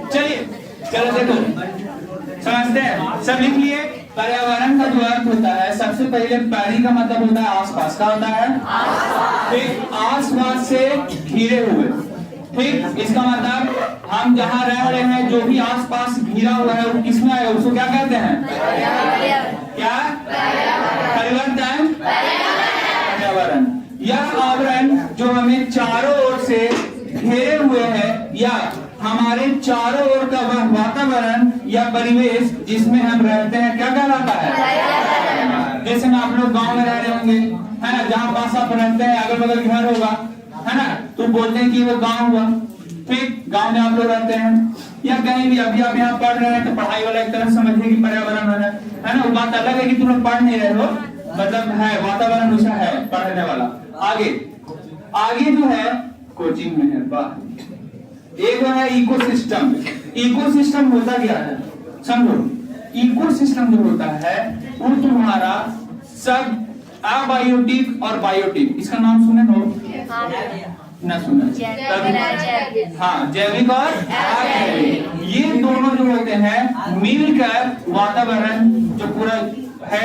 चलिए चलो देखो समझते हैं, सब लिख लिए। पर्यावरण का जो अर्थ होता है, सबसे पहले परि का मतलब होता है आसपास का होता है, ठीक, आसपास से घिरे हुए, ठीक। इसका मतलब हम जहाँ रह रहे हैं जो भी आसपास घिरा हुआ है वो किसमें आएगा, उसको क्या कहते हैं, क्या, परिवर्तन, पर्यावरण। यह आवरण जो हमें चारों ओर से घेरे हुए है या हमारे चारों ओर का वह वातावरण या परिवेश जिसमें हम रहते हैं क्या कहलाता है। जैसे में आप लोग गांव में रह रहे होंगे, है ना, जहाँ पास आप रहते हैं अगल बगल घर होगा, है ना, तो बोलते हैं कि वो गांव हुआ, ठीक। गांव में आप लोग रहते हैं या कहीं भी, अभी आप यहाँ पढ़ रहे हैं तो पढ़ाई वाला एक तरह समझिए कि पर्यावरण है ना। वो बात अलग है कि तुम लोग पढ़ नहीं रहे हो, मतलब है वातावरण वैसा है पढ़ने वाला। आगे आगे जो है कोचिंग में है, वाह। एक है इकोसिस्टम। इकोसिस्टम होता क्या है समझो। इकोसिस्टम जो होता है वो तुम्हारा सब अबायोटिक और बायोटिक, इसका नाम सुने हो ना, सुना, हाँ, जैविक और अजैविक, ये दोनों जो होते हैं मिलकर वातावरण जो पूरा है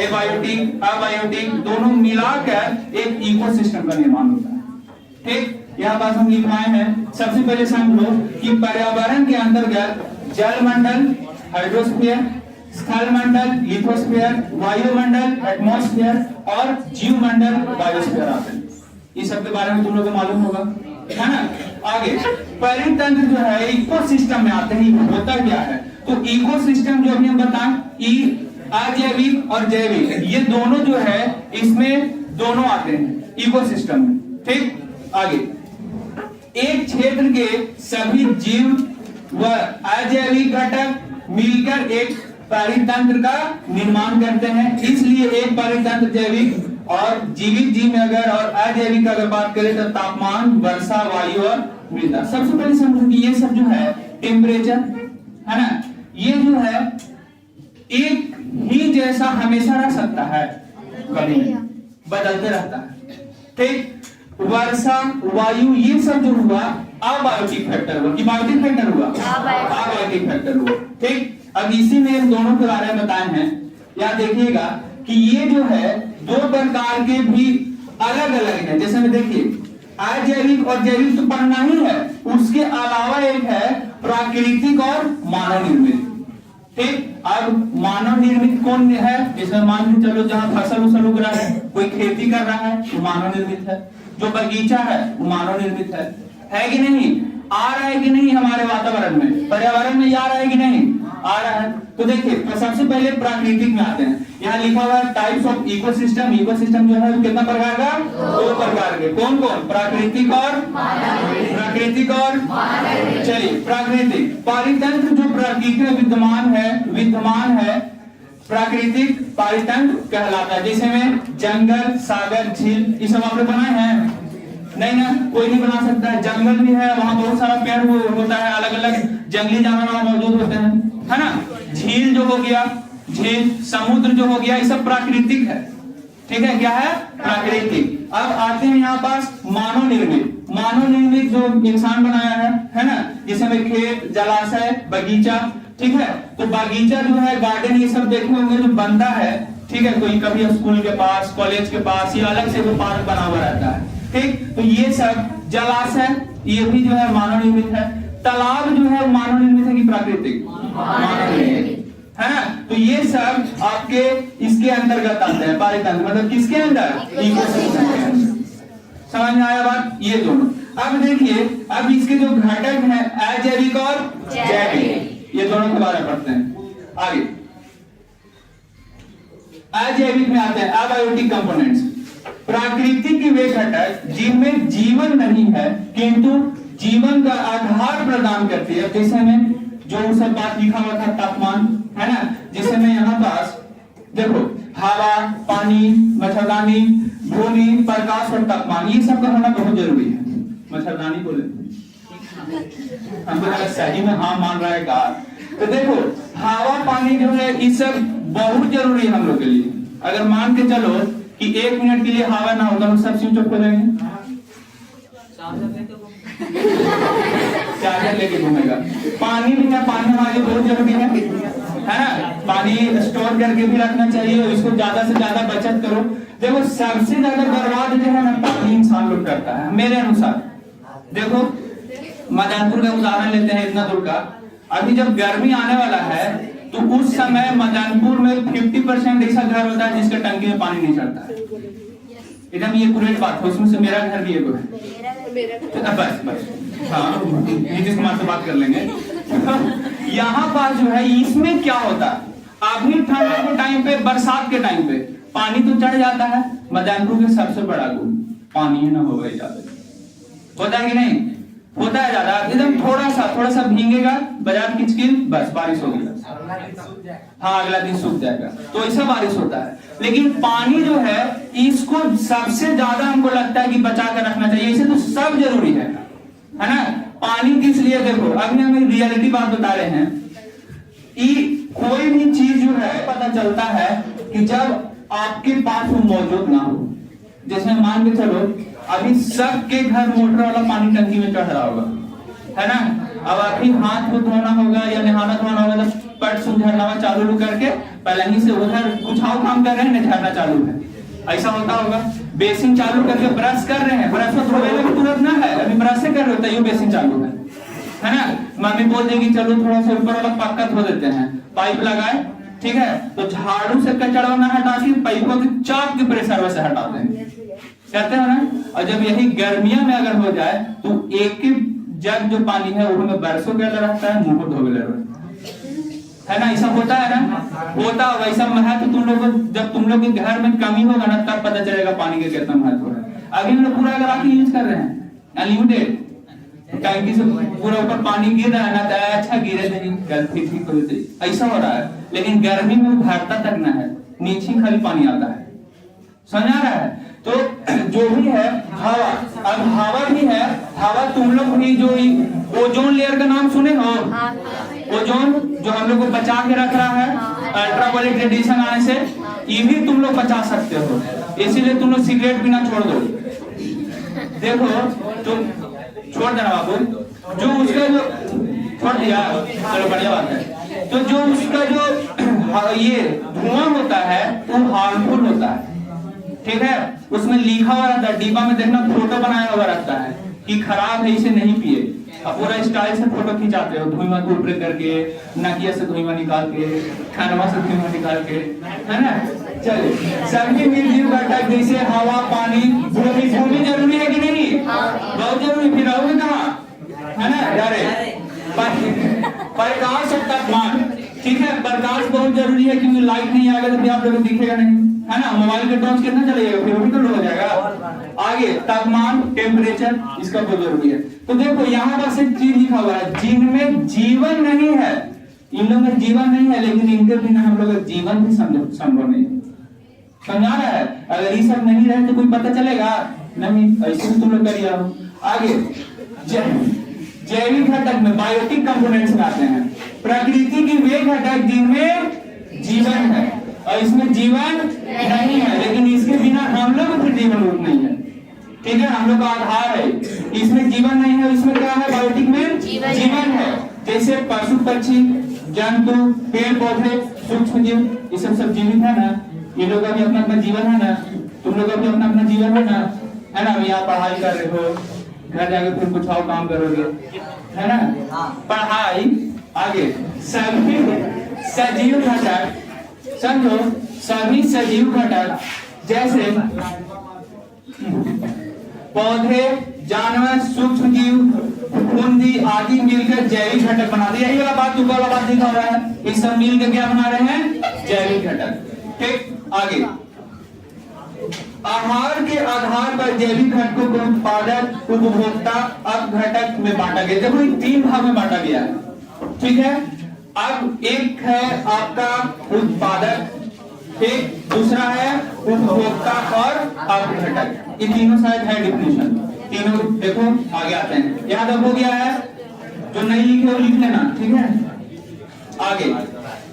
एबायोटिक अबायोटिक दोनों मिलाकर एक इकोसिस्टम का निर्माण होता है, ठीक। यह बात हम लिख पाए हैं। सबसे पहले समझ लो कि पर्यावरण के अंतर्गत जलमंडल हाइड्रोस्फीयर, स्थलमंडल लिथोस्फीयर, वायुमंडल एटमॉस्फेयर और जीवमंडल बायोस्फीयर आते हैं। ये सब के बारे में तुम लोगों को मालूम होगा, है ना। आगे परितंत्र जो है इकोसिस्टम में आते हैं, होता क्या है, तो इकोसिस्टम जो अभी हम बताएं अजैविक और जैविक, ये दोनों जो है इसमें दोनों आते हैं इकोसिस्टम में, ठीक। आगे एक क्षेत्र के सभी जीव व अजैविक घटक मिलकर एक परितंत्र का निर्माण करते हैं, इसलिए एक परितंत्र जैविक और जीवित जीव में अगर और अजैविक अगर बात करें तो तापमान, वर्षा, वायु और मृदा। सबसे पहले समझो कि ये सब जो है टेम्परेचर है ना, ये जो है एक ही जैसा हमेशा रह सकता है, कभी नहीं, बदलते रहता है, ठीक। वर्षा, वायु, ये सब जो हुआ अबायोटिक फैक्टर हुआ कि बायोटिक फैक्टर हुआ, अबायोटिक फैक्टर हुआ, ठीक। अब इसी में इन दोनों के बारे में बताए हैं। यहाँ देखिएगा कि ये जो है दो प्रकार के भी अलग अलग है। जैसे में देखिए अजैविक और जैविक तो पढ़ना ही है, उसके अलावा एक है प्राकृतिक और मानव निर्मित, ठीक। अब मानव निर्मित कौन है, जिसमें मान के चलो जहाँ फसल उसल उग रहा है, कोई खेती कर रहा है वो मानव निर्मित है, जो बगीचा है वो मानव निर्मित है कि नहीं, आ रहा है कि नहीं हमारे वातावरण में, पर्यावरण में आ रहा है कि नहीं, आ रहा है। तो देखिए तो सबसे पहले प्राकृतिक में आते हैं। यहाँ लिखा हुआ है टाइप्स ऑफ इकोसिस्टम। इकोसिस्टम जो है कितना प्रकार का, दो प्रकार के, कौन कौन, प्राकृतिक और चलिए प्राकृतिक परितंत्र जो प्रकृति में विद्यमान है प्राकृतिक परितंत्र कहलाता है। जैसे में जंगल, सागर, झील, ये सब आपने बनाए हैं नहीं ना, कोई नहीं बना सकता है। जंगल भी है, वहाँ बहुत सारा पेड़ होता है, अलग अलग जंगली जानवर वहाँ मौजूद होते हैं, है ना। झील जो हो गया, झील, समुद्र जो हो गया, ये सब प्राकृतिक है, ठीक है, क्या है, प्राकृतिक। अब आते हैं यहाँ पास मानव निर्मित। मानव निर्मित जो इंसान बनाया है ना, जैसे में खेत, जलाशय, बगीचा, ठीक है। तो बगीचा जो है, गार्डन, ये सब देखे होंगे जो बनता है, ठीक है, कोई कभी स्कूल के पास, कॉलेज के पास, ये अलग से वो पार्क बना हुआ रहता है, ठीक। तो ये सब जलाशय ये भी जो है मानव निर्मित है। तालाब जो है मानव निर्मित है कि प्राकृतिक, मानव निर्मित है ना। तो ये सब आपके इसके अंतर्गत आते हैं, परितंत्र मतलब किसके अंदर, इकोसिस्टम के अंदर। समझ में आया बात, ये दोनों। अब देखिए अब इसके जो घटक हैं अजैविक और जैविक, ये दोनों के बारे में पढ़ते हैं। आगे अजैविक में आते हैं अबायोटिक कंपोनेंट्स। प्राकृतिक के वे घटक जिनमें जीवन नहीं है किंतु जीवन का आधार प्रदान करती है। जैसे में जो सब बात लिखा हुआ था तापमान, है ना, जैसे में यहाँ पास देखो हवा, पानी, मच्छरदानी, भूमि, प्रकाश और तापमान, ये सब का होना बहुत जरूरी है। मच्छरदानी बोले हमको सही में हाँ मान रहा है कहा। तो देखो हवा, पानी जो है ये सब बहुत जरूरी है हम लोग के लिए। अगर मान के चलो कि 1 मिनट के लिए हवा ना होगा तो सब स्विच ऑफ हो जाएंगे। चार्जर लेके घूमेगा। पानी भी है, पानी हमारे लिए बहुत जरूरी है ना। पानी स्टोर करके भी रखना चाहिए, इसको ज्यादा से ज्यादा बचत करो। देखो सबसे ज्यादा बर्बाद जो है ना पानी इंसान लोग करता है मेरे अनुसार। देखो मदनपुर का उदाहरण लेते हैं, इतना दूर का। अभी जब गर्मी आने वाला है तो उस समय मदनपुर में 50% ऐसा घर होता है जिसके टंकी में पानी नहीं चढ़ता है। एकदम ये एक्यूरेट बात है, उसमें से मेरा घर भी एक है। बस हाँ, नीतीश कुमार से बात कर लेंगे। यहाँ पास जो है इसमें क्या होता है, अभी ठंड के टाइम पे, बरसात के टाइम पे पानी तो चढ़ जाता है। मदनपुर के सबसे बड़ा गुण पानी ना हो गई ज्यादा, होता है कि नहीं? होता है ज्यादा, एकदम थोड़ा सा भीगेगा, बाजार किचकिच, बस बारिश होगी, हाँ अगला दिन सूख जाएगा। तो ऐसा बारिश होता है। लेकिन पानी जो है इसको सबसे ज्यादा हमको लगता है कि बचा कर रखना चाहिए। इसे तो सब जरूरी है ना। पानी किस लिए, देखो अभी हम रियलिटी बात बता रहे हैं कि कोई भी चीज जो है पता चलता है कि जब आपके पास वो मौजूद ना हो। जैसे मान के चलो अभी सबके घर मोटर वाला पानी टंकी में चढ़ रहा होगा, है ना। अब अभी हाथ को धोना होगा या नहाना धोना होगा तो पट से झरना चालू करके पहले ही से उधर कुछ काम कर रहे हैं, झरना चालू है, ऐसा होता होगा। बेसिन चालू करके ब्रश कर रहे हैं, ब्रश में धोने में तुरंत ना है, अभी ब्रश से कर रहे होते हैं, बेसिन चालू है ना। मम्मी बोल देगी चलो थोड़ा सा ऊपर वाला पक्का धो देते हैं, पाइप लगाए, ठीक है, तो झाड़ू से कचरा ना हटा के पाइपों के चाप के प्रेशर से हटाते हैं, कहते हैं ना। और जब यही गर्मियों में अगर हो जाए तो एक ही जग जो पानी है उसमें बरसों के रहता है, मुंह धोबे है ना। ऐसा होता है ना, होता वैसा महत्व तुम लोग जब तुम लोग के घर में कमी होगा ना तब पता चलेगा पानी का कितना महत्व है। अभी हम लोग पूरा अगर आके यूज कर रहे हैं अनलिमिटेड, टंकी से पूरा ऊपर पानी गिर रहा है ना, तो अच्छा गिरे गलती ठीक हो जाती, ऐसा हो रहा है। लेकिन गर्मी में भरता तक ना है, नीचे खाली पानी आता है, समझ आ रहा है। तो जो भी है हवा, अब हवा भी है, हवा तुम लोग भी जो ओजोन लेयर का नाम सुने हो, ओजोन जो हम लोग को बचा के रख रहा है अल्ट्रावायलेट रेडिएशन आने से, ये भी तुम लोग बचा सकते हो। इसीलिए तुम लोग सिगरेट पीना छोड़ दो। देखो तुम छोड़ देना बाबू, जो उसका जो छोड़ दिया चलो बढ़िया बात है। तो जो उसका जो ये धुआं होता है वो हार्मफुल होता है, ठीक है। उसमें लिखा हुआ रहता है, डिब्बा में देखना फोटो बनाया हुआ रहता है कि खराब है इसे नहीं पिए। अब पूरा स्टाइल से फोटो खिंचाते हो, धुआं को ऊपर करके, नकिया से धुआं निकाल के, खनवा से धुआं निकाल के, है ना। चलिए सभी मिलजुल घटक जैसे हवा, पानी, भूमि, भूमि जरूरी है कि नहीं? बहुत जरूरी, फिर रहोगे कहाँ, है ना। अरे प्रकाश और तापमान, ठीक है, प्रकाश बहुत जरूरी है क्योंकि लाइट नहीं आएगा तो फिर आप लोगों को दिखेगा नहीं, है ना। मोबाइल के टॉर्च कितना चलेगा, फिर भी तो लो हो जाएगा। आगे तापमान, टेम्परेचर, इसका बहुत जरूरी है। तो देखो यहाँ बस एक चीज लिखा हुआ है, जिनमें जीवन नहीं है, इन लोगों में जीवन नहीं है, लेकिन इनके बिना हम लोग जीवन भी संभव नहीं। समझा रहा है? अगर ये सब नहीं रहे तो कोई पता चलेगा नहीं, ऐसे तुम लोग करिए। आगे जैविक घटक में बायोटिक कंपोनेंट्स आते हैं, प्रकृति की वे घटक जिनमें जीवन है और इसमें जीवन नहीं है, लेकिन इसके बिना हम लोग फिर जीवन रूप नहीं है, ठीक है। हम लोग का आधार है, इसमें जीवन नहीं है, इसमें क्या है, बायोटिक में जीवन है। जैसे पशु पक्षी, जंतु, पेड़ पौधे, सूक्ष्म जीव, ये सब जीवित है ना। ये लोग का भी अपना अपना जीवन है ना, तुम लोग का भी अपना अपना जीवन है ना, है ना। यहाँ पढ़ाई कर रहे हो, घर जाके फिर कुछ और काम करोगे, है ना। पढ़ाई, आगे सभी सजीव घटक, समझो सभी सजीव घटक जैसे पौधे, जानवर, सूक्ष्म जीव, फफूंदी आदि मिलकर जैविक घटक बनाते हैं। यही वाला बात ऊपर वाला बात लिखा हुआ है, ये सब मिलकर क्या बना रहे हैं, जैविक घटक, ठीक। आगे आहार के आधार पर जैविक घटकों को उत्पादक, उपभोक्ता, अपघटक में बांटा गया। देखो ये 3 भाग में बांटा गया है, ठीक है। अब एक है आपका उत्पादक, एक दूसरा है उपभोक्ता और अपघटक। ये तीनों शायद है डिफिनेशन, तीनों देखो आगे आते हैं। याद अब हो गया है, जो नहीं लिखे वो लिख लेना, ठीक है। आगे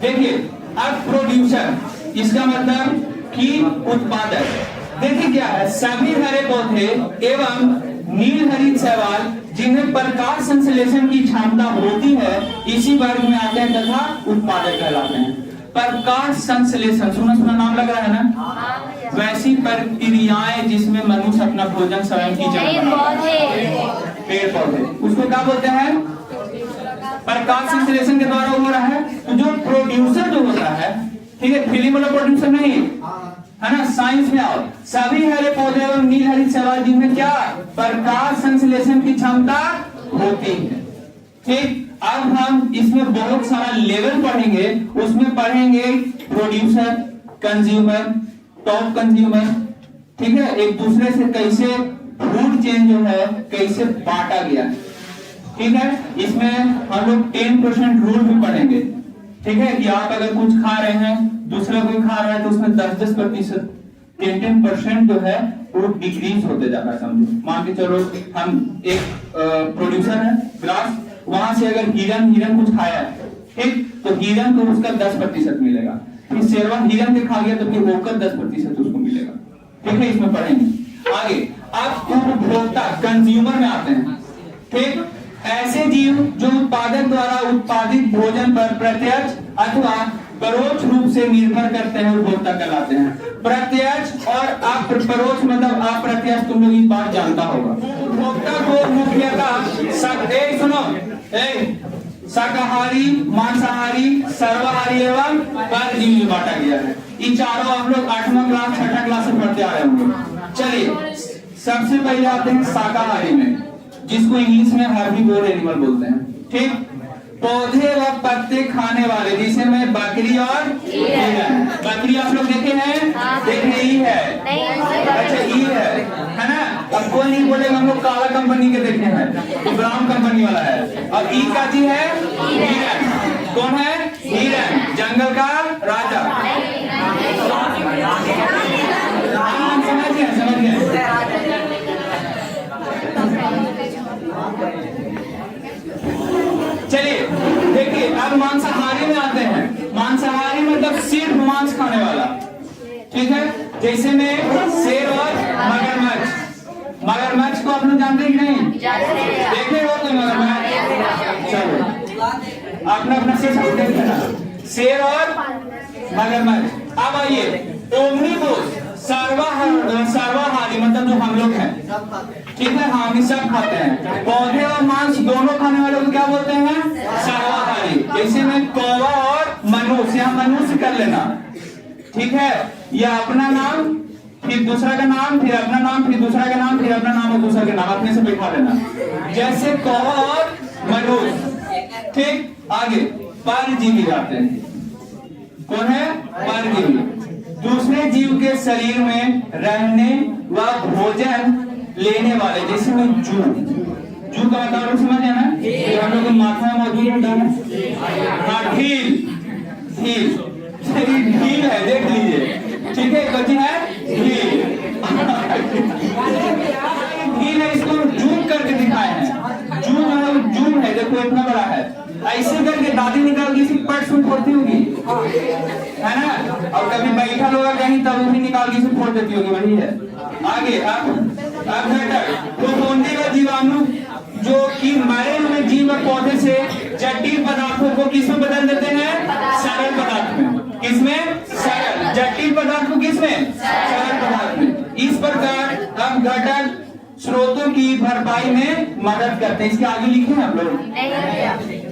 देखिए, अब प्रोड्यूसर, इसका मतलब कि उत्पादक। देखिए क्या है, सभी हरे पौधे एवं नील हरित शैवाल जिन्हें प्रकाश संश्लेषण की क्षमता होती है, इसी वर्ग में आते हैं तथा उत्पादक कहलाते हैं। प्रकाश संश्लेषण सुना नाम लग रहा है ना? वैसी प्रक्रियाएं जिसमें मनुष्य अपना भोजन स्वयं की जगह बनाता है। पेड़ पौधे उसको क्या बोलते हैं? प्रकाश संश्लेषण के द्वारा हो रहा है। तो जो प्रोड्यूसर जो होता है, ठीक है, फिल्म वाला प्रोड्यूसर नहीं है ना, साइंस में आओ, सभी हरे पौधे और नीलहरित शैवाल जिनमें क्या प्रकाश संश्लेषण की क्षमता होती है। ठीक, अब हम इसमें बहुत सारा लेवल पढ़ेंगे, उसमें पढ़ेंगे प्रोड्यूसर, कंज्यूमर, टॉप कंज्यूमर, ठीक है, एक दूसरे से कैसे फूड चेन जो है कैसे बांटा गया, ठीक है। इसमें हम लोग 10% रूल भी पढ़ेंगे, ठीक है, कि आप अगर कुछ खा रहे हैं, दूसरा कोई खा रहा है, तो उसमें 10% 10% जो है वो डिक्रीज होते जा रहा है। समझो, मान के चलो हम एक प्रोड्यूसर है ग्रास, वहां से अगर हिरन कुछ खाया है, ठीक, तो हिरन को उसका 10% मिलेगा, फिर शेरवा हिरन के खा गया तो फिर होकर 10% उसको मिलेगा, ठीक है। इसमें पढ़ेंगे आगे। अब उपभोक्ता कंज्यूमर में आते हैं, ठीक, ऐसे जीव जो उत्पादक द्वारा उत्पादित भोजन पर प्रत्यक्ष अथवा परोक्ष रूप से निर्भर करते हैं, उपभोक्ता कहलाते हैं। प्रत्यक्ष और अपरोक्ष मतलब अप्रत्यक्ष, तुम लोग इस बात जानता होगा। उपभोक्ता को मुख्यतः सुनो, शाकाहारी, मांसाहारी, सर्वाहारी एवं परजीवी में बांटा गया है। ये चारों आप लोग 8वां क्लास 6ठा क्लास से पढ़ते आ रहे होंगे। चलिए, सबसे पहले आते हैं शाकाहारी में, जिसको इंग्लिश में हर्बीवोर एनिमल बोलते हैं, ठीक। पौधे व पत्ते खाने वाले, जिसे में बकरी और हिरन। बकरी आप लोग देखे हैं? देख रही है, अच्छा ई है ना। अब कोई नहीं बोलेगा हम लोग काला कंपनी के देखे हैं, तो ब्राउन कंपनी वाला है। और ई का जी है हिरन। कौन है? हिरन, जंगल का राजा। समझ गए। चलिए देखिए, अब मांसाहारी में आते हैं। मांसाहारी मतलब सिर्फ मांस खाने वाला, ठीक है। जैसे में शेर और मगरमच्छ। मगरमच्छ को आप लोग जानते हैं कि नहीं? देखे हो तो मगरमच्छ, चलो अपना अपना शेर और मगरमच्छ। अब आइए ओमनीवोर्स, सर्वाहारी मतलब जो हम लोग हैं, ठीक है, हम सब खाते हैं। पौधे और मांस दोनों खाने वालों को क्या बोलते हैं? सर्वाहारी। जैसे में कौवा और मनुष्य, यहाँ मनुष्य कर लेना, ठीक है। यह अपना नाम फिर दूसरा का नाम, फिर अपना नाम, फिर दूसरा का नाम, फिर अपना नाम और दूसरा का नाम अपने से बैठा लेना, जैसे कौवा और मनुष्य, ठीक। आगे परजीवी आते हैं। कौन है? परजीवी, दूसरे जीव के शरीर में रहने व भोजन लेने वाले, जैसे में जू का मतलब समझ है ना, हम लोग माथा में मौजूद होता है। हाँ, ढील है, देख लीजिए, ठीक है, कथी है? ढील है, इसको जूम करके दिखाए हैं। जूम है, देखो इतना बड़ा है, ऐसे करके दादी निकाल के इसी पट से फोड़ती होगी, है ना। और कभी बैठा होगा कहीं तब भी निकाल के इसे फोड़ देती होगी, वही है। आगे अब जीवाणु जो कि मरे हुए जीव और पौधे से जटिल पदार्थों को किसमें बदल देते हैं? सरल पदार्थ में। किसमें? सरल। जटिल पदार्थ को किसमें? सरल पदार्थ में। इस प्रकार हम घटक स्रोतों की भरपाई में मदद करते हैं। इसके आगे लिखे हैं आप लोग?